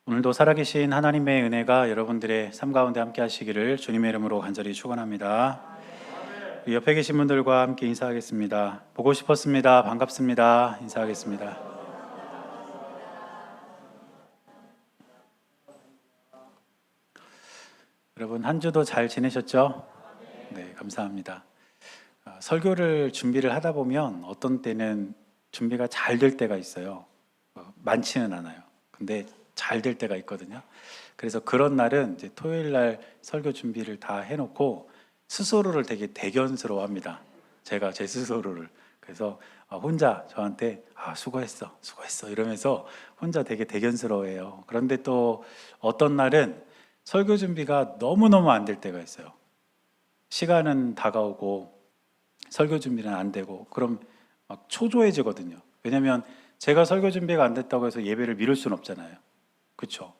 오늘도 살아계신 하나님의 은혜가 여러분들의 삶 가운데 함께 하시기를 주님의 이름으로 간절히 축원합니다. 옆에 계신 분들과 함께 인사하겠습니다. 보고 싶었습니다. 반갑습니다. 인사하겠습니다. 여러분 한 주도 잘 지내셨죠? 네, 감사합니다. 설교를 준비를 하다 보면 어떤 때는 준비가 잘 될 때가 있어요. 많지는 않아요. 근데 잘 될 때가 있거든요. 그래서 그런 날은 이제 토요일 날 설교 준비를 다 해놓고 스스로를 되게 대견스러워합니다. 제가 제 스스로를. 그래서 혼자 저한테 수고했어 이러면서 혼자 되게 대견스러워해요. 그런데 또 어떤 날은 설교 준비가 너무너무 안 될 때가 있어요. 시간은 다가오고 설교 준비는 안 되고 그럼 막 초조해지거든요. 왜냐면 제가 설교 준비가 안 됐다고 해서 예배를 미룰 수는 없잖아요. 그렇죠?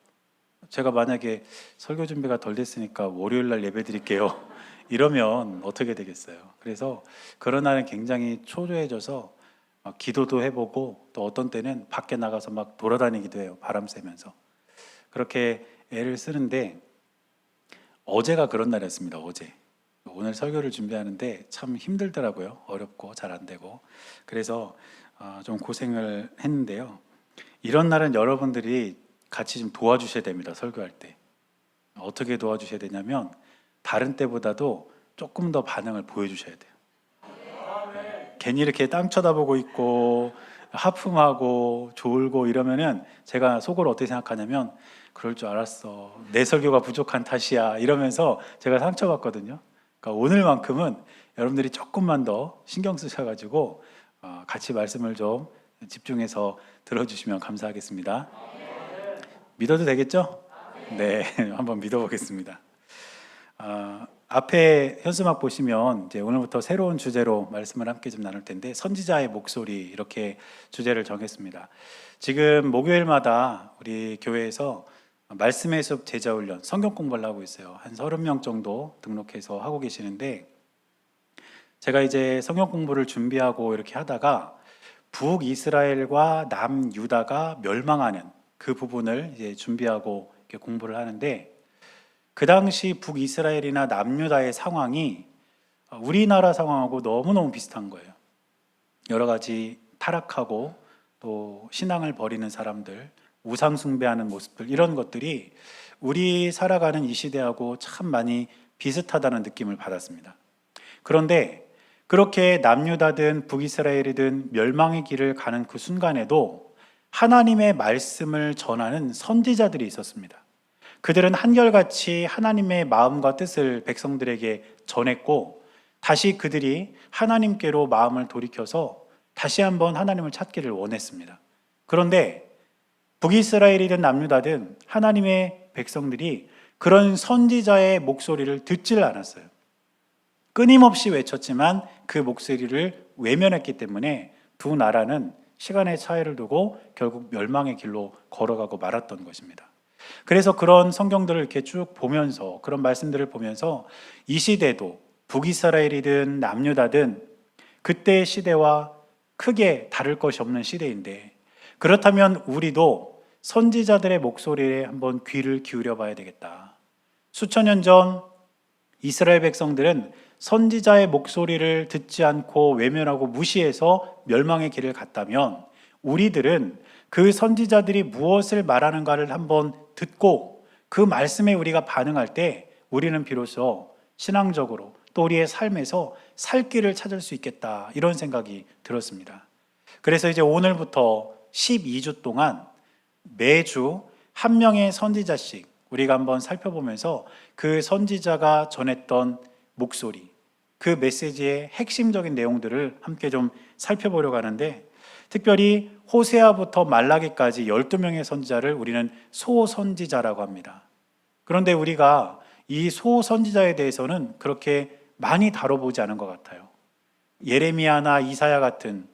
제가 만약에 설교 준비가 덜 됐으니까 월요일 날 예배 드릴게요 이러면 어떻게 되겠어요? 그래서 그런 날은 굉장히 초조해져서 막 기도도 해보고 또 어떤 때는 밖에 나가서 막 돌아다니기도 해요. 바람 쐬면서. 그렇게 애를 쓰는데 어제가 그런 날이었습니다. 어제. 오늘 설교를 준비하는데 참 힘들더라고요. 어렵고 잘 안 되고. 그래서 좀 고생을 했는데요. 이런 날은 여러분들이 같이 좀 도와주셔야 됩니다. 설교할 때. 어떻게 도와주셔야 되냐면 다른 때보다도 조금 더 반응을 보여주셔야 돼요. 괜히 이렇게 땅 쳐다보고 있고 하품하고 졸고 이러면은 제가 속으로 어떻게 생각하냐면 그럴 줄 알았어. 내 설교가 부족한 탓이야. 이러면서 제가 상처받거든요. 그러니까 오늘만큼은 여러분들이 조금만 더 신경 쓰셔가지고 같이 말씀을 좀 집중해서 들어주시면 감사하겠습니다. 믿어도 되겠죠? 네, 한번 믿어보겠습니다. 앞에 현수막 보시면 이제 오늘부터 새로운 주제로 말씀을 함께 좀 나눌 텐데 선지자의 목소리 이렇게 주제를 정했습니다. 지금 목요일마다 우리 교회에서 말씀의 숲 제자훈련 성경 공부를 하고 있어요. 한 30명 정도 등록해서 하고 계시는데 제가 이제 성경 공부를 준비하고 이렇게 하다가 북이스라엘과 남유다가 멸망하는 그 부분을 이제 준비하고 이렇게 공부를 하는데 그 당시 북이스라엘이나 남유다의 상황이 우리나라 상황하고 너무너무 비슷한 거예요. 여러 가지 타락하고 또 신앙을 버리는 사람들, 우상 숭배하는 모습들 이런 것들이 우리 살아가는 이 시대하고 참 많이 비슷하다는 느낌을 받았습니다. 그런데 그렇게 남유다든 북이스라엘이든 멸망의 길을 가는 그 순간에도 하나님의 말씀을 전하는 선지자들이 있었습니다. 그들은 한결같이 하나님의 마음과 뜻을 백성들에게 전했고 다시 그들이 하나님께로 마음을 돌이켜서 다시 한번 하나님을 찾기를 원했습니다. 그런데 북이스라엘이든 남유다든 하나님의 백성들이 그런 선지자의 목소리를 듣지를 않았어요. 끊임없이 외쳤지만 그 목소리를 외면했기 때문에 두 나라는 시간의 차이를 두고 결국 멸망의 길로 걸어가고 말았던 것입니다. 그래서 그런 성경들을 이렇게 쭉 보면서 그런 말씀들을 보면서 이 시대도 북이스라엘이든 남유다든 그때의 시대와 크게 다를 것이 없는 시대인데 그렇다면 우리도 선지자들의 목소리에 한번 귀를 기울여 봐야 되겠다. 수천 년 전 이스라엘 백성들은 선지자의 목소리를 듣지 않고 외면하고 무시해서 멸망의 길을 갔다면 우리들은 그 선지자들이 무엇을 말하는가를 한번 듣고 그 말씀에 우리가 반응할 때 우리는 비로소 신앙적으로 또 우리의 삶에서 살 길을 찾을 수 있겠다 이런 생각이 들었습니다. 그래서 이제 오늘부터 12주 동안 매주 한 명의 선지자씩 우리가 한번 살펴보면서 그 선지자가 전했던 목소리, 그 메시지의 핵심적인 내용들을 함께 좀 살펴보려고 하는데 특별히 호세아부터 말라기까지 12명의 선지자를 우리는 소선지자라고 합니다. 그런데 우리가 이 소선지자에 대해서는 그렇게 많이 다뤄보지 않은 것 같아요. 예레미야나 이사야 같은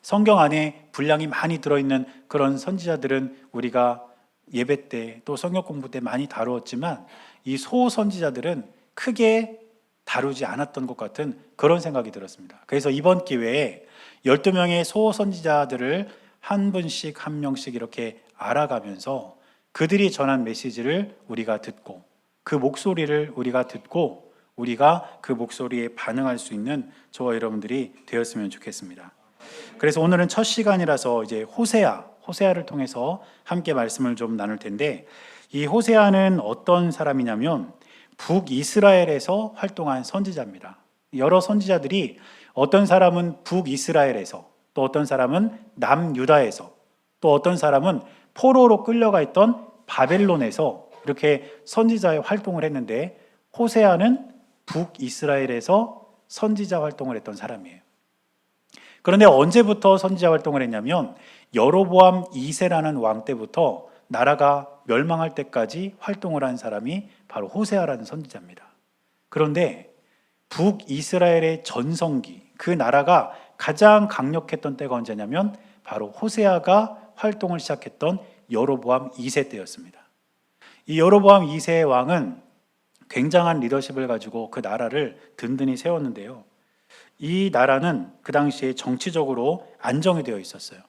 성경 안에 분량이 많이 들어있는 그런 선지자들은 우리가 예배 때 또 성경 공부 때 많이 다루었지만 이 소선지자들은 크게 다루지 않았던 것 같은 그런 생각이 들었습니다. 그래서 이번 기회에 12명의 소선지자들을 한 분씩 한 명씩 이렇게 알아가면서 그들이 전한 메시지를 우리가 듣고 그 목소리를 우리가 듣고 우리가 그 목소리에 반응할 수 있는 저와 여러분들이 되었으면 좋겠습니다. 그래서 오늘은 첫 시간이라서 이제 호세아를 통해서 함께 말씀을 좀 나눌 텐데, 이 호세아는 어떤 사람이냐면 북이스라엘에서 활동한 선지자입니다. 여러 선지자들이 어떤 사람은 북이스라엘에서, 또 어떤 사람은 남유다에서, 또 어떤 사람은 포로로 끌려가 있던 바벨론에서 이렇게 선지자의 활동을 했는데, 호세아는 북이스라엘에서 선지자 활동을 했던 사람이에요. 그런데 언제부터 선지자 활동을 했냐면 여로보암 2세라는 왕 때부터 나라가 멸망할 때까지 활동을 한 사람이 바로 호세아라는 선지자입니다. 그런데 북이스라엘의 전성기, 그 나라가 가장 강력했던 때가 언제냐면 바로 호세아가 활동을 시작했던 여로보암 2세 때였습니다. 이 여로보암 2세의 왕은 굉장한 리더십을 가지고 그 나라를 든든히 세웠는데요. 이 나라는 그 당시에 정치적으로 안정이 되어 있었어요.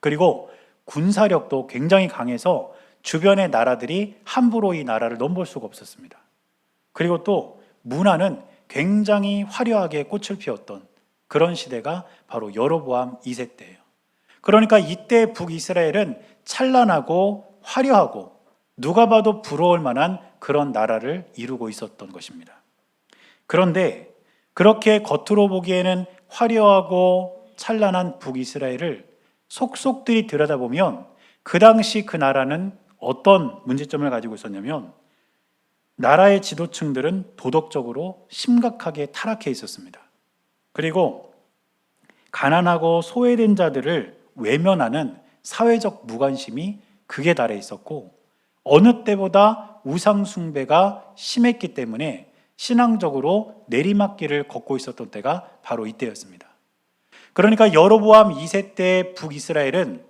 그리고 군사력도 굉장히 강해서 주변의 나라들이 함부로 이 나라를 넘볼 수가 없었습니다. 그리고 또 문화는 굉장히 화려하게 꽃을 피웠던 그런 시대가 바로 여로보암 2세 때예요. 그러니까 이때 북이스라엘은 찬란하고 화려하고 누가 봐도 부러울 만한 그런 나라를 이루고 있었던 것입니다. 그런데 그렇게 겉으로 보기에는 화려하고 찬란한 북이스라엘을 속속들이 들여다보면 그 당시 그 나라는 어떤 문제점을 가지고 있었냐면 나라의 지도층들은 도덕적으로 심각하게 타락해 있었습니다. 그리고 가난하고 소외된 자들을 외면하는 사회적 무관심이 극에 달해 있었고, 어느 때보다 우상 숭배가 심했기 때문에 신앙적으로 내리막길을 걷고 있었던 때가 바로 이때였습니다. 그러니까 여로보암 2세 때 북이스라엘은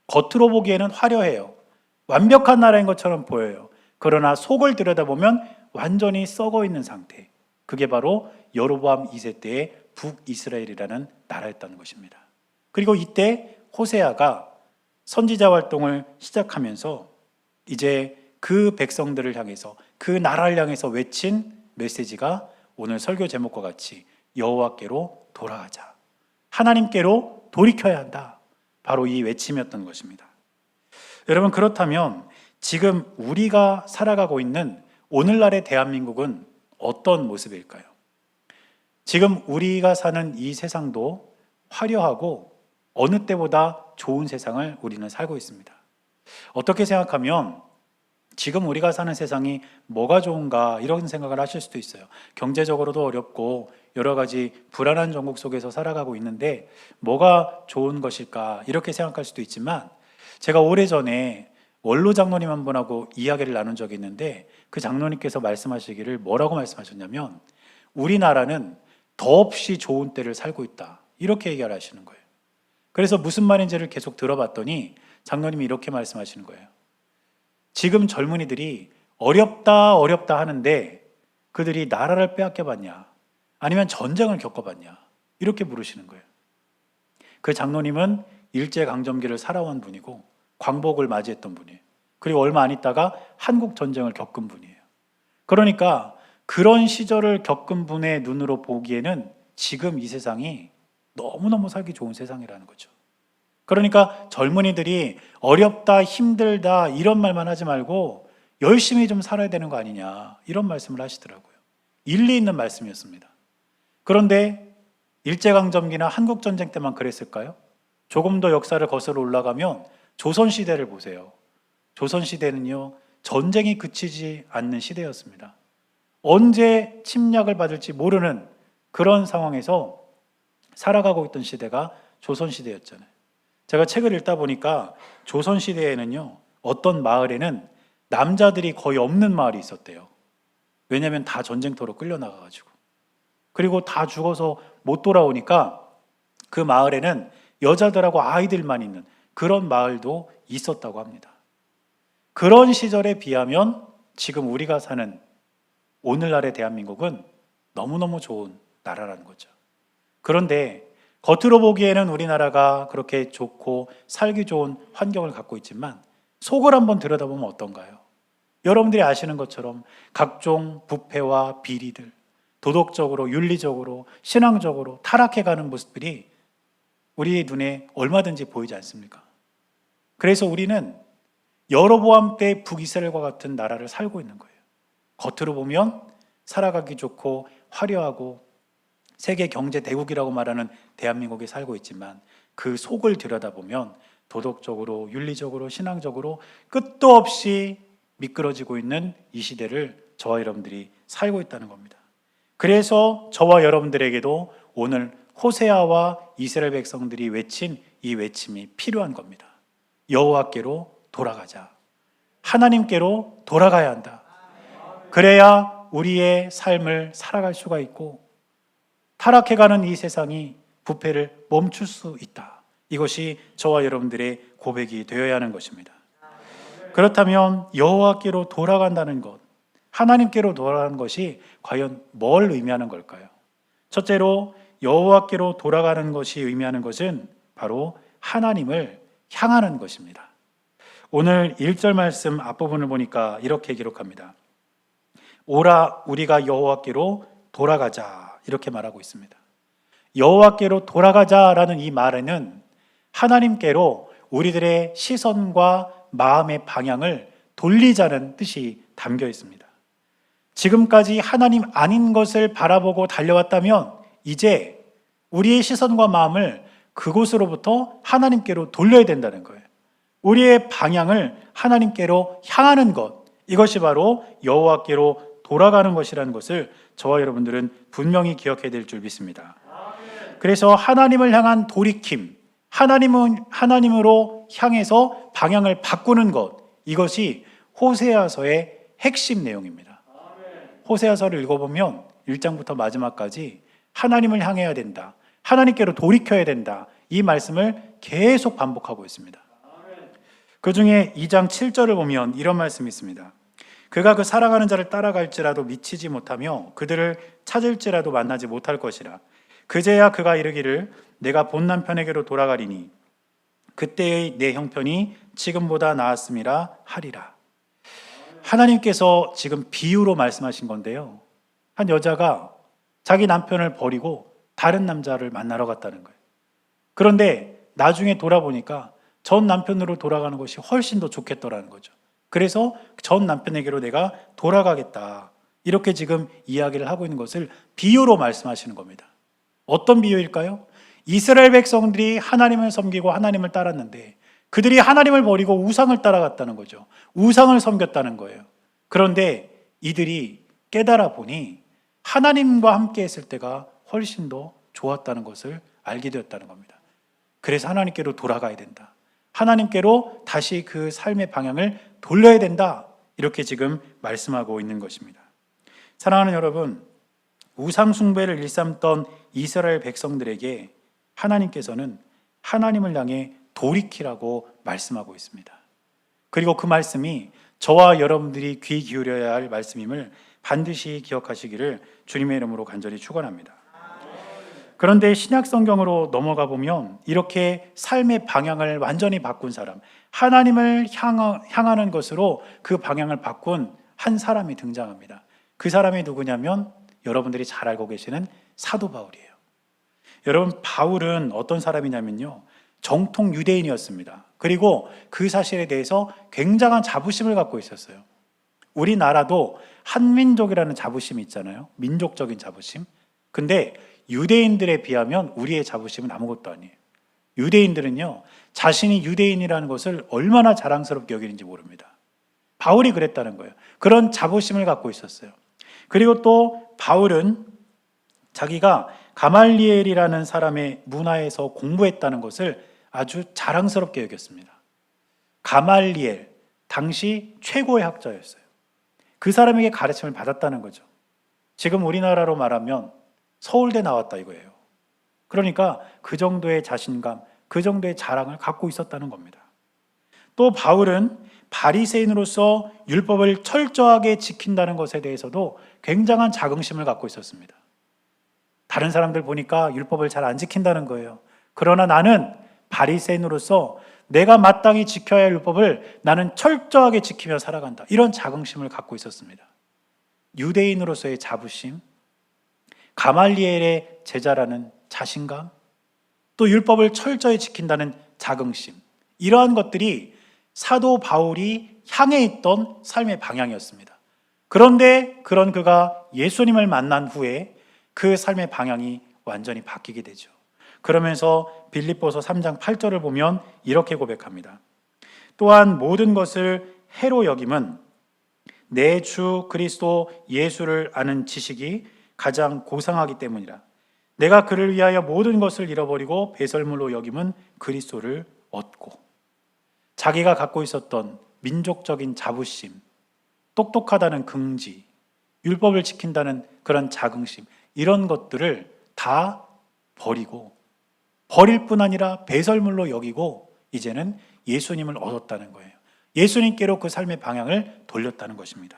겉으로 보기에는 화려해요. 완벽한 나라인 것처럼 보여요. 그러나 속을 들여다보면 완전히 썩어 있는 상태. 그게 바로 여로보암 2세 때의 북이스라엘이라는 나라였다는 것입니다. 그리고 이때 호세아가 선지자 활동을 시작하면서 이제 그 백성들을 향해서, 그 나라를 향해서 외친 메시지가 오늘 설교 제목과 같이 여호와께로 돌아가자, 하나님께로 돌이켜야 한다, 바로 이 외침이었던 것입니다. 여러분, 그렇다면 지금 우리가 살아가고 있는 오늘날의 대한민국은 어떤 모습일까요? 지금 우리가 사는 이 세상도 화려하고 어느 때보다 좋은 세상을 우리는 살고 있습니다. 어떻게 생각하면 지금 우리가 사는 세상이 뭐가 좋은가 이런 생각을 하실 수도 있어요. 경제적으로도 어렵고 여러 가지 불안한 전국 속에서 살아가고 있는데 뭐가 좋은 것일까 이렇게 생각할 수도 있지만, 제가 오래전에 원로 장로님 한 분하고 이야기를 나눈 적이 있는데 그 장로님께서 말씀하시기를 뭐라고 말씀하셨냐면 우리나라는 더없이 좋은 때를 살고 있다, 이렇게 얘기를 하시는 거예요. 그래서 무슨 말인지를 계속 들어봤더니 장로님이 이렇게 말씀하시는 거예요. 지금 젊은이들이 어렵다 하는데 그들이 나라를 빼앗겨봤냐, 아니면 전쟁을 겪어봤냐, 이렇게 물으시는 거예요. 그 장로님은 일제강점기를 살아온 분이고 광복을 맞이했던 분이에요. 그리고 얼마 안 있다가 한국 전쟁을 겪은 분이에요. 그러니까 그런 시절을 겪은 분의 눈으로 보기에는 지금 이 세상이 너무너무 살기 좋은 세상이라는 거죠. 그러니까 젊은이들이 어렵다, 힘들다 이런 말만 하지 말고 열심히 좀 살아야 되는 거 아니냐, 이런 말씀을 하시더라고요. 일리 있는 말씀이었습니다. 그런데 일제강점기나 한국전쟁 때만 그랬을까요? 조금 더 역사를 거슬러 올라가면 조선시대를 보세요. 조선시대는요, 전쟁이 그치지 않는 시대였습니다. 언제 침략을 받을지 모르는 그런 상황에서 살아가고 있던 시대가 조선시대였잖아요. 제가 책을 읽다 보니까 조선시대에는요, 어떤 마을에는 남자들이 거의 없는 마을이 있었대요. 왜냐하면 다 전쟁터로 끌려나가가지고. 그리고 다 죽어서 못 돌아오니까 그 마을에는 여자들하고 아이들만 있는 그런 마을도 있었다고 합니다. 그런 시절에 비하면 지금 우리가 사는 오늘날의 대한민국은 너무너무 좋은 나라라는 거죠. 그런데 겉으로 보기에는 우리나라가 그렇게 좋고 살기 좋은 환경을 갖고 있지만 속을 한번 들여다보면 어떤가요? 여러분들이 아시는 것처럼 각종 부패와 비리들, 도덕적으로, 윤리적으로, 신앙적으로 타락해가는 모습들이 우리의 눈에 얼마든지 보이지 않습니까? 그래서 우리는 여로보암 때 북이스라엘과 같은 나라를 살고 있는 거예요. 겉으로 보면 살아가기 좋고 화려하고 세계 경제 대국이라고 말하는 대한민국에 살고 있지만 그 속을 들여다보면 도덕적으로, 윤리적으로, 신앙적으로 끝도 없이 미끄러지고 있는 이 시대를 저와 여러분들이 살고 있다는 겁니다. 그래서 저와 여러분들에게도 오늘 호세아와 이스라엘 백성들이 외친 이 외침이 필요한 겁니다. 여호와께로 돌아가자. 하나님께로 돌아가야 한다. 그래야 우리의 삶을 살아갈 수가 있고 타락해가는 이 세상이 부패를 멈출 수 있다. 이것이 저와 여러분들의 고백이 되어야 하는 것입니다. 그렇다면 여호와께로 돌아간다는 것, 하나님께로 돌아가는 것이 과연 뭘 의미하는 걸까요? 첫째로 여호와께로 돌아가는 것이 의미하는 것은 바로 하나님을 향하는 것입니다. 오늘 1절 말씀 앞부분을 보니까 이렇게 기록합니다. 오라 우리가 여호와께로 돌아가자 이렇게 말하고 있습니다. 여호와께로 돌아가자라는 이 말에는 하나님께로 우리들의 시선과 마음의 방향을 돌리자는 뜻이 담겨 있습니다. 지금까지 하나님 아닌 것을 바라보고 달려왔다면 이제 우리의 시선과 마음을 그곳으로부터 하나님께로 돌려야 된다는 거예요. 우리의 방향을 하나님께로 향하는 것, 이것이 바로 여호와께로 돌아가는 것이라는 것을 저와 여러분들은 분명히 기억해야 될 줄 믿습니다. 그래서 하나님을 향한 돌이킴, 하나님으로 향해서 방향을 바꾸는 것, 이것이 호세아서의 핵심 내용입니다. 호세아서를 읽어보면 1장부터 마지막까지 하나님을 향해야 된다, 하나님께로 돌이켜야 된다, 이 말씀을 계속 반복하고 있습니다. 그 중에 2장 7절을 보면 이런 말씀이 있습니다. 그가 그 사랑하는 자를 따라갈지라도 미치지 못하며 그들을 찾을지라도 만나지 못할 것이라. 그제야 그가 이르기를 내가 본 남편에게로 돌아가리니 그때의 내 형편이 지금보다 나았음이라 하리라. 하나님께서 지금 비유로 말씀하신 건데요, 한 여자가 자기 남편을 버리고 다른 남자를 만나러 갔다는 거예요. 그런데 나중에 돌아보니까 전 남편으로 돌아가는 것이 훨씬 더 좋겠더라는 거죠. 그래서 전 남편에게로 내가 돌아가겠다, 이렇게 지금 이야기를 하고 있는 것을 비유로 말씀하시는 겁니다. 어떤 비유일까요? 이스라엘 백성들이 하나님을 섬기고 하나님을 따랐는데 그들이 하나님을 버리고 우상을 따라갔다는 거죠. 우상을 섬겼다는 거예요. 그런데 이들이 깨달아 보니 하나님과 함께 했을 때가 훨씬 더 좋았다는 것을 알게 되었다는 겁니다. 그래서 하나님께로 돌아가야 된다, 하나님께로 다시 그 삶의 방향을 돌려야 된다, 이렇게 지금 말씀하고 있는 것입니다. 사랑하는 여러분, 우상 숭배를 일삼던 이스라엘 백성들에게 하나님께서는 하나님을 향해 돌이키라고 말씀하고 있습니다. 그리고 그 말씀이 저와 여러분들이 귀 기울여야 할 말씀임을 반드시 기억하시기를 주님의 이름으로 간절히 축원합니다. 그런데 신약 성경으로 넘어가 보면 이렇게 삶의 방향을 완전히 바꾼 사람, 하나님을 향하는 것으로 그 방향을 바꾼 한 사람이 등장합니다. 그 사람이 누구냐면 여러분들이 잘 알고 계시는 사도 바울이에요. 여러분, 바울은 어떤 사람이냐면요, 정통 유대인이었습니다. 그리고 그 사실에 대해서 굉장한 자부심을 갖고 있었어요. 우리나라도 한민족이라는 자부심이 있잖아요. 민족적인 자부심. 근데 유대인들에 비하면 우리의 자부심은 아무것도 아니에요. 유대인들은요, 자신이 유대인이라는 것을 얼마나 자랑스럽게 여기는지 모릅니다. 바울이 그랬다는 거예요. 그런 자부심을 갖고 있었어요. 그리고 또 바울은 자기가 가말리엘이라는 사람의 문화에서 공부했다는 것을 아주 자랑스럽게 여겼습니다. 가말리엘, 당시 최고의 학자였어요. 그 사람에게 가르침을 받았다는 거죠. 지금 우리나라로 말하면 서울대 나왔다 이거예요. 그러니까 그 정도의 자신감, 그 정도의 자랑을 갖고 있었다는 겁니다. 또 바울은 바리새인으로서 율법을 철저하게 지킨다는 것에 대해서도 굉장한 자긍심을 갖고 있었습니다. 다른 사람들 보니까 율법을 잘 안 지킨다는 거예요. 그러나 나는 바리새인으로서 내가 마땅히 지켜야 할 율법을 나는 철저하게 지키며 살아간다. 이런 자긍심을 갖고 있었습니다. 유대인으로서의 자부심, 가말리엘의 제자라는 자신감, 또 율법을 철저히 지킨다는 자긍심, 이러한 것들이 사도 바울이 향해 있던 삶의 방향이었습니다. 그런데 그런 그가 예수님을 만난 후에 그 삶의 방향이 완전히 바뀌게 되죠. 그러면서 빌립보서 3장 8절을 보면 이렇게 고백합니다. 또한 모든 것을 해로 여김은 내 주 그리스도 예수를 아는 지식이 가장 고상하기 때문이라. 내가 그를 위하여 모든 것을 잃어버리고 배설물로 여김은 그리스도를 얻고. 자기가 갖고 있었던 민족적인 자부심, 똑똑하다는 긍지, 율법을 지킨다는 그런 자긍심, 이런 것들을 다 버리고, 버릴 뿐 아니라 배설물로 여기고 이제는 예수님을 얻었다는 거예요. 예수님께로 그 삶의 방향을 돌렸다는 것입니다.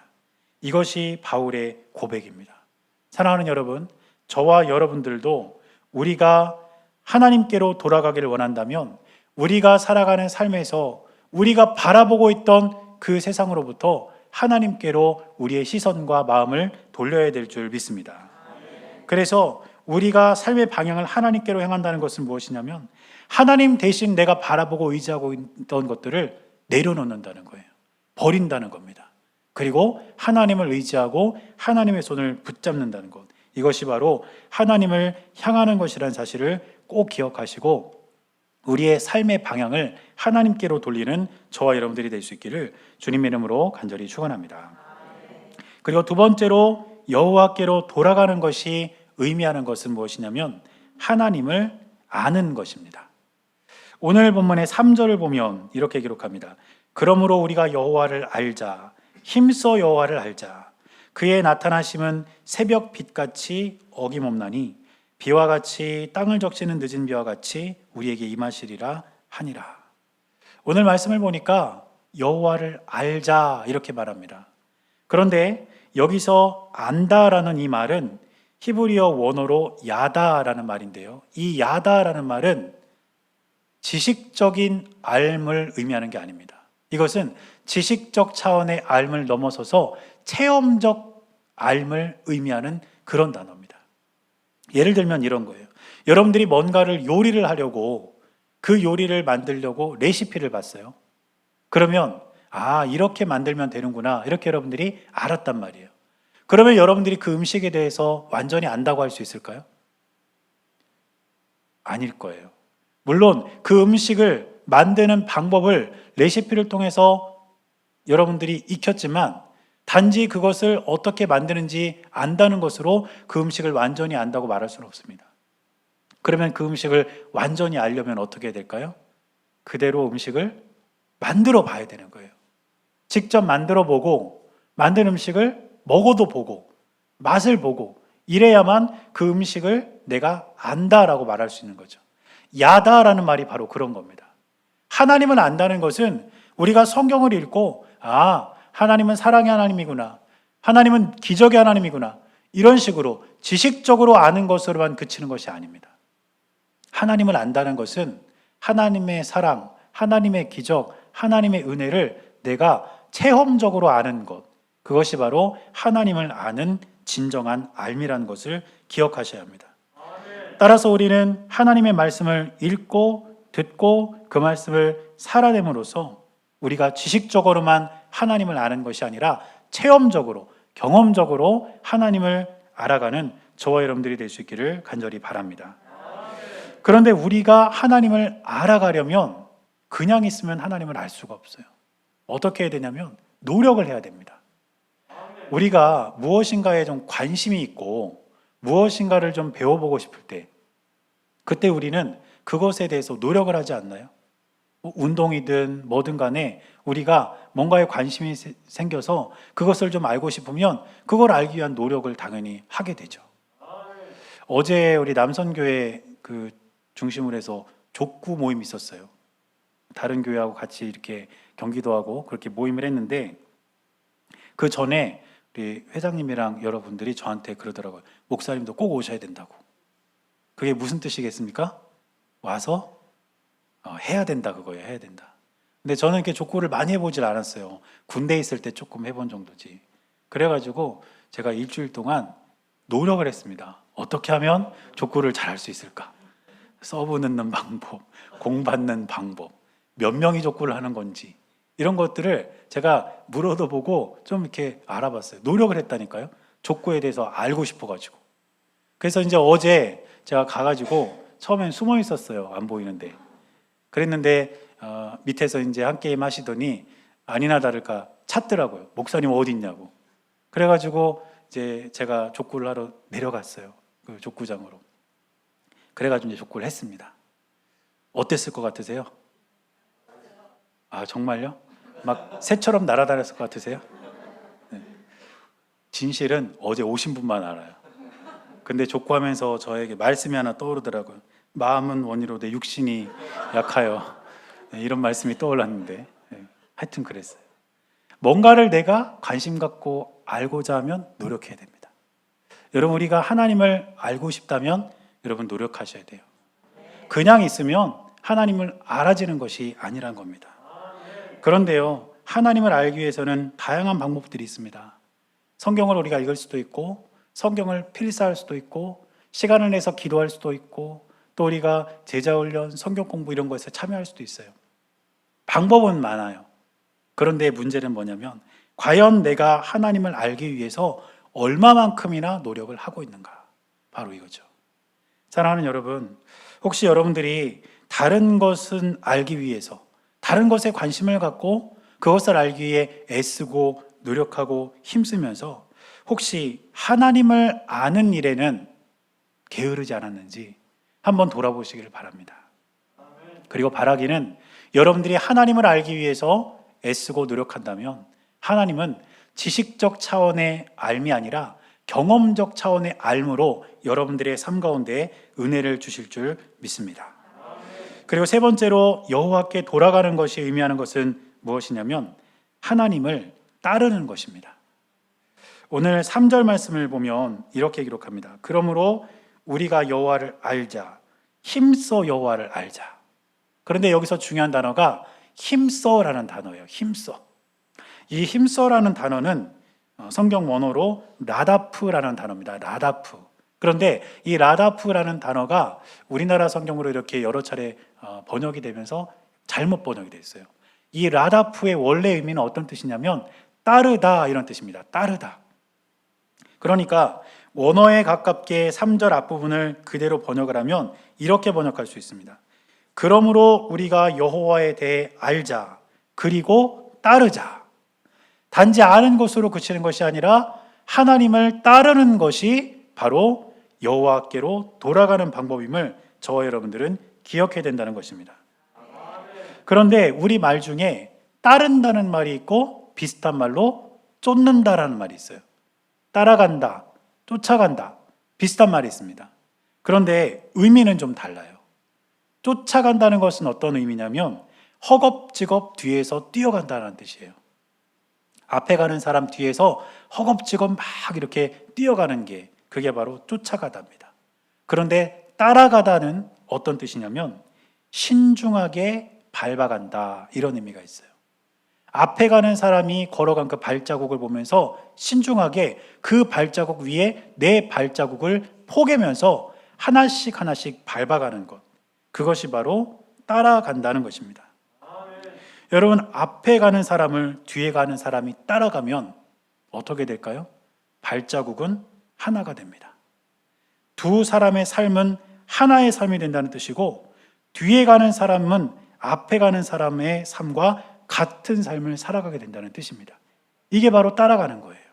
이것이 바울의 고백입니다. 사랑하는 여러분, 저와 여러분들도 우리가 하나님께로 돌아가기를 원한다면 우리가 살아가는 삶에서 우리가 바라보고 있던 그 세상으로부터 하나님께로 우리의 시선과 마음을 돌려야 될 줄 믿습니다. 그래서 우리가 삶의 방향을 하나님께로 향한다는 것은 무엇이냐면 하나님 대신 내가 바라보고 의지하고 있던 것들을 내려놓는다는 거예요. 버린다는 겁니다. 그리고 하나님을 의지하고 하나님의 손을 붙잡는다는 것. 이것이 바로 하나님을 향하는 것이라는 사실을 꼭 기억하시고 우리의 삶의 방향을 하나님께로 돌리는 저와 여러분들이 될 수 있기를 주님의 이름으로 간절히 축원합니다. 그리고 두 번째로 여호와께로 돌아가는 것이 의미하는 것은 무엇이냐면 하나님을 아는 것입니다. 오늘 본문의 3절을 보면 이렇게 기록합니다. 그러므로 우리가 여호와를 알자. 힘써 여호와를 알자. 그의 나타나심은 새벽 빛같이 어김없나니 비와 같이 땅을 적시는 늦은 비와 같이 우리에게 임하시리라 하니라. 오늘 말씀을 보니까 여호와를 알자 이렇게 말합니다. 그런데 여기서 안다라는 이 말은 히브리어 원어로 야다라는 말인데요. 이 야다라는 말은 지식적인 알을 의미하는 게 아닙니다. 이것은 지식적 차원의 알을 넘어서서 체험적 알을 의미하는 그런 단어입니다. 예를 들면 이런 거예요. 여러분들이 뭔가를 요리를 하려고 그 요리를 만들려고 레시피를 봤어요. 그러면 이렇게 만들면 되는구나 이렇게 여러분들이 알았단 말이에요. 그러면 여러분들이 그 음식에 대해서 완전히 안다고 할 수 있을까요? 아닐 거예요. 물론 그 음식을 만드는 방법을 레시피를 통해서 여러분들이 익혔지만 단지 그것을 어떻게 만드는지 안다는 것으로 그 음식을 완전히 안다고 말할 수는 없습니다. 그러면 그 음식을 완전히 알려면 어떻게 해야 될까요? 그대로 음식을 만들어 봐야 되는 거예요. 직접 만들어 보고 만든 음식을 먹어도 보고 맛을 보고 이래야만 그 음식을 내가 안다라고 말할 수 있는 거죠. 야다라는 말이 바로 그런 겁니다. 하나님을 안다는 것은 우리가 성경을 읽고 하나님은 사랑의 하나님이구나, 하나님은 기적의 하나님이구나 이런 식으로 지식적으로 아는 것으로만 그치는 것이 아닙니다. 하나님을 안다는 것은 하나님의 사랑, 하나님의 기적, 하나님의 은혜를 내가 체험적으로 아는 것, 그것이 바로 하나님을 아는 진정한 알미라는 것을 기억하셔야 합니다. 따라서 우리는 하나님의 말씀을 읽고 듣고 그 말씀을 살아냄으로써 우리가 지식적으로만 하나님을 아는 것이 아니라 체험적으로, 경험적으로 하나님을 알아가는 저와 여러분들이 될 수 있기를 간절히 바랍니다. 그런데 우리가 하나님을 알아가려면 그냥 있으면 하나님을 알 수가 없어요. 어떻게 해야 되냐면 노력을 해야 됩니다. 우리가 무엇인가에 좀 관심이 있고 무엇인가를 좀 배워보고 싶을 때 그때 우리는 그것에 대해서 노력을 하지 않나요? 운동이든 뭐든 간에 우리가 뭔가에 관심이 생겨서 그것을 좀 알고 싶으면 그걸 알기 위한 노력을 당연히 하게 되죠. 어제 우리 남선교회 그 중심으로 해서 족구 모임이 있었어요. 다른 교회하고 같이 이렇게 경기도 하고 그렇게 모임을 했는데 그 전에 우리 회장님이랑 여러분들이 저한테 그러더라고요. 목사님도 꼭 오셔야 된다고. 그게 무슨 뜻이겠습니까? 와서 해야 된다 그거예요. 해야 된다. 근데 저는 이렇게 족구를 많이 해보질 않았어요. 군대에 있을 때 조금 해본 정도지. 그래가지고 제가 일주일 동안 노력을 했습니다. 어떻게 하면 족구를 잘할 수 있을까? 서브 넣는 방법, 공 받는 방법, 몇 명이 족구를 하는 건지 이런 것들을 제가 물어도 보고 좀 이렇게 알아봤어요. 노력을 했다니까요. 족구에 대해서 알고 싶어가지고. 그래서 이제 어제 제가 가가지고 처음엔 숨어 있었어요. 안 보이는데. 그랬는데 밑에서 이제 한 게임 하시더니 아니나 다를까 찾더라고요. 목사님 어디 있냐고. 그래가지고 이제 제가 족구를 하러 내려갔어요. 그 족구장으로. 그래가지고 이제 족구를 했습니다. 어땠을 것 같으세요? 아, 정말요? 막 새처럼 날아다녔을 것 같으세요? 네. 진실은 어제 오신 분만 알아요. 근데 족구하면서 저에게 말씀이 하나 떠오르더라고요. 마음은 원이로되 육신이 약하여. 네, 이런 말씀이 떠올랐는데 네, 하여튼 그랬어요. 뭔가를 내가 관심 갖고 알고자 하면 노력해야 됩니다. 여러분, 우리가 하나님을 알고 싶다면 여러분 노력하셔야 돼요. 그냥 있으면 하나님을 알아지는 것이 아니란 겁니다. 그런데요, 하나님을 알기 위해서는 다양한 방법들이 있습니다. 성경을 우리가 읽을 수도 있고, 성경을 필사할 수도 있고, 시간을 내서 기도할 수도 있고, 또 우리가 제자훈련, 성경 공부 이런 것에 참여할 수도 있어요. 방법은 많아요. 그런데 문제는 뭐냐면 과연 내가 하나님을 알기 위해서 얼마만큼이나 노력을 하고 있는가? 바로 이거죠. 사랑하는 여러분, 혹시 여러분들이 다른 것은 알기 위해서 다른 것에 관심을 갖고 그것을 알기 위해 애쓰고 노력하고 힘쓰면서 혹시 하나님을 아는 일에는 게으르지 않았는지 한번 돌아보시기를 바랍니다. 그리고 바라기는 여러분들이 하나님을 알기 위해서 애쓰고 노력한다면 하나님은 지식적 차원의 알미 아니라 경험적 차원의 알므로 여러분들의 삶 가운데 은혜를 주실 줄 믿습니다. 그리고 세 번째로 여호와께 돌아가는 것이 의미하는 것은 무엇이냐면 하나님을 따르는 것입니다. 오늘 3절 말씀을 보면 이렇게 기록합니다. 그러므로 우리가 여호와를 알자, 힘써 여호와를 알자. 그런데 여기서 중요한 단어가 힘써라는 단어예요. 힘써. 이 힘써라는 단어는 성경 원어로 라다프라는 단어입니다. 라다프. 그런데 이 라다프라는 단어가 우리나라 성경으로 이렇게 여러 차례 번역이 되면서 잘못 번역이 됐어요. 이 라다프의 원래 의미는 어떤 뜻이냐면 따르다 이런 뜻입니다. 따르다. 그러니까 원어에 가깝게 3절 앞부분을 그대로 번역을 하면 이렇게 번역할 수 있습니다. 그러므로 우리가 여호와에 대해 알자, 그리고 따르자. 단지 아는 것으로 그치는 것이 아니라 하나님을 따르는 것이 바로 여호와께로 돌아가는 방법임을 저와 여러분들은 기억해야 된다는 것입니다. 그런데 우리 말 중에 따른다는 말이 있고 비슷한 말로 쫓는다라는 말이 있어요. 따라간다, 쫓아간다, 비슷한 말이 있습니다. 그런데 의미는 좀 달라요. 쫓아간다는 것은 어떤 의미냐면 허겁지겁 뒤에서 뛰어간다는 뜻이에요. 앞에 가는 사람 뒤에서 허겁지겁 막 이렇게 뛰어가는 게 그게 바로 쫓아가답니다. 그런데 따라가다는 어떤 뜻이냐면 신중하게 밟아간다 이런 의미가 있어요. 앞에 가는 사람이 걸어간 그 발자국을 보면서 신중하게 그 발자국 위에 내 발자국을 포개면서 하나씩 하나씩 밟아가는 것. 그것이 바로 따라간다는 것입니다. 여러분, 앞에 가는 사람을 뒤에 가는 사람이 따라가면 어떻게 될까요? 발자국은 하나가 됩니다. 두 사람의 삶은 하나의 삶이 된다는 뜻이고 뒤에 가는 사람은 앞에 가는 사람의 삶과 같은 삶을 살아가게 된다는 뜻입니다. 이게 바로 따라가는 거예요.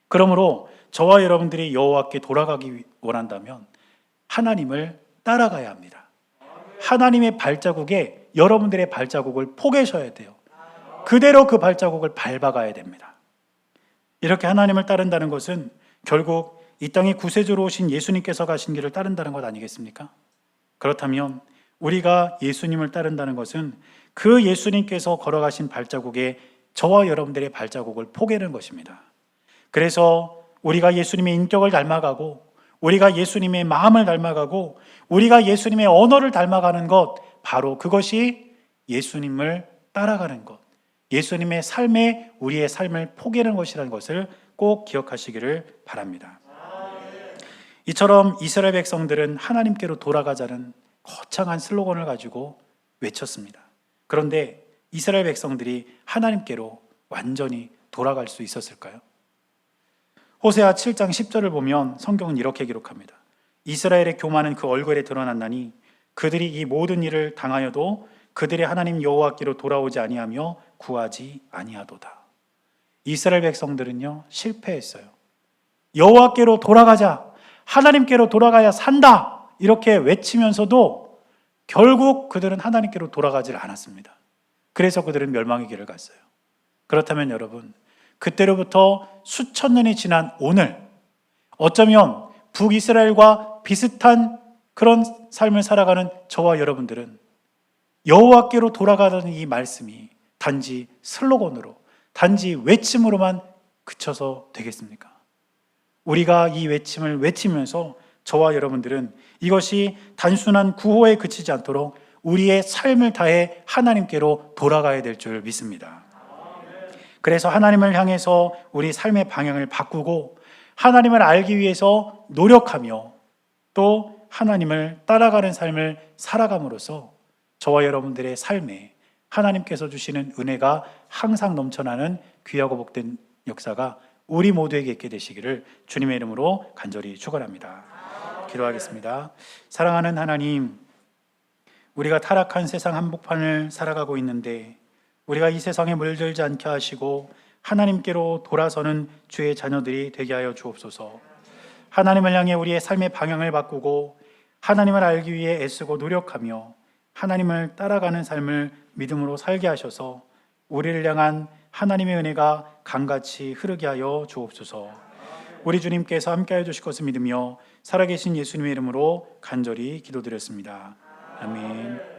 그러므로 저와 여러분들이 여호와께 돌아가기 원한다면 하나님을 따라가야 합니다. 하나님의 발자국에 여러분들의 발자국을 포개셔야 돼요. 그대로 그 발자국을 밟아가야 됩니다. 이렇게 하나님을 따른다는 것은 결국 이 땅에 구세주로 오신 예수님께서 가신 길을 따른다는 것 아니겠습니까? 그렇다면 우리가 예수님을 따른다는 것은 그 예수님께서 걸어가신 발자국에 저와 여러분들의 발자국을 포개는 것입니다. 그래서 우리가 예수님의 인격을 닮아가고 우리가 예수님의 마음을 닮아가고 우리가 예수님의 언어를 닮아가는 것 바로 그것이 예수님을 따라가는 것, 예수님의 삶에 우리의 삶을 포기하는 것이라는 것을 꼭 기억하시기를 바랍니다. 이처럼 이스라엘 백성들은 하나님께로 돌아가자는 거창한 슬로건을 가지고 외쳤습니다. 그런데 이스라엘 백성들이 하나님께로 완전히 돌아갈 수 있었을까요? 호세아 7장 10절을 보면 성경은 이렇게 기록합니다. 이스라엘의 교만은 그 얼굴에 드러났나니 그들이 이 모든 일을 당하여도 그들의 하나님 여호와께로 돌아오지 아니하며 구하지 아니하도다. 이스라엘 백성들은요, 실패했어요. 여호와께로 돌아가자, 하나님께로 돌아가야 산다, 이렇게 외치면서도 결국 그들은 하나님께로 돌아가질 않았습니다. 그래서 그들은 멸망의 길을 갔어요. 그렇다면 여러분, 그때로부터 수천 년이 지난 오늘, 어쩌면 북이스라엘과 비슷한 그런 삶을 살아가는 저와 여러분들은 여호와께로 돌아가라는 이 말씀이 단지 슬로건으로, 단지 외침으로만 그쳐서 되겠습니까? 우리가 이 외침을 외치면서 저와 여러분들은 이것이 단순한 구호에 그치지 않도록 우리의 삶을 다해 하나님께로 돌아가야 될 줄 믿습니다. 그래서 하나님을 향해서 우리 삶의 방향을 바꾸고 하나님을 알기 위해서 노력하며 또 하나님을 따라가는 삶을 살아감으로써 저와 여러분들의 삶에 하나님께서 주시는 은혜가 항상 넘쳐나는 귀하고 복된 역사가 우리 모두에게 있게 되시기를 주님의 이름으로 간절히 축원합니다. 기도하겠습니다. 사랑하는 하나님, 우리가 타락한 세상 한복판을 살아가고 있는데 우리가 이 세상에 물들지 않게 하시고 하나님께로 돌아서는 주의 자녀들이 되게 하여 주옵소서. 하나님을 향해 우리의 삶의 방향을 바꾸고 하나님을 알기 위해 애쓰고 노력하며 하나님을 따라가는 삶을 믿음으로 살게 하셔서 우리를 향한 하나님의 은혜가 강같이 흐르게 하여 주옵소서. 우리 주님께서 함께하여 주실 것을 믿으며 살아계신 예수님의 이름으로 간절히 기도드렸습니다. 아멘.